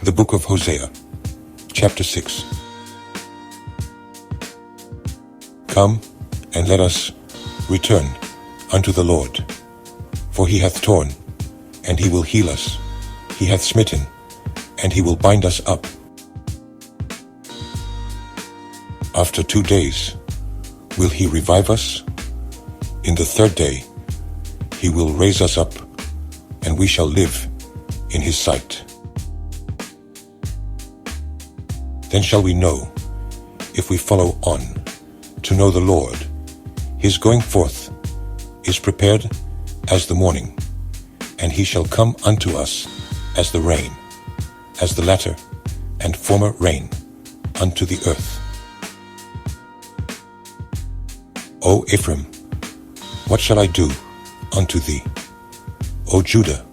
The Book of Hosea Chapter 6. Come, and let us return unto the Lord. For he hath torn, and he will heal us. He hath smitten, and he will bind us up. After 2 days will he revive us. In the 3rd day he will raise us up, and we shall live in his sight. Then shall we know, if we follow on, to know the Lord. His going forth is prepared as the morning, and he shall come unto us as the rain, as the latter and former rain unto the earth. O Ephraim, what shall I do unto thee? O Judah,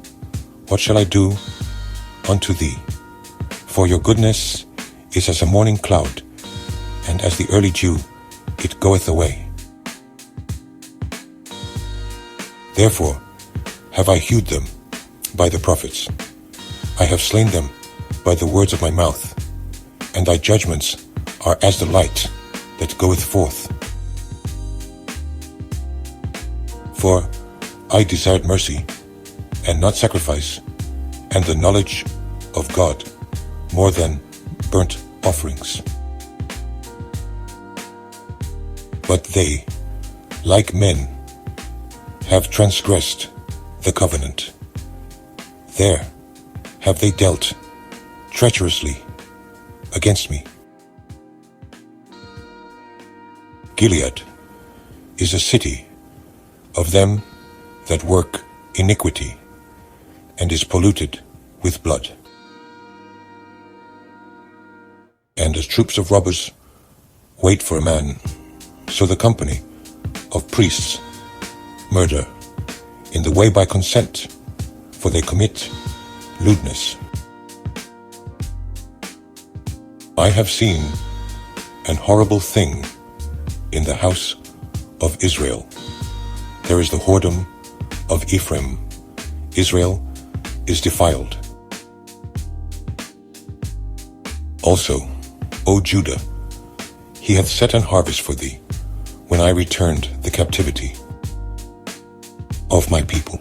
what shall I do unto thee? For your goodness is as a morning cloud, and as the early dew it goeth away. Therefore have I hewed them by the prophets. I have slain them by the words of my mouth, and thy judgments are as the light that goeth forth. For I desired mercy, and not sacrifice, and the knowledge of God more than burnt offerings. But they, like men, have transgressed the covenant. There have they dealt treacherously against me. Gilead is a city of them that work iniquity, and is polluted with blood. And as troops of robbers wait for a man, so the company of priests murder in the way by consent, for they commit lewdness. I have seen an horrible thing in the house of Israel. There is the whoredom of Ephraim. Israel is defiled. Also, O Judah, he hath set an harvest for thee, when I returned the captivity of my people.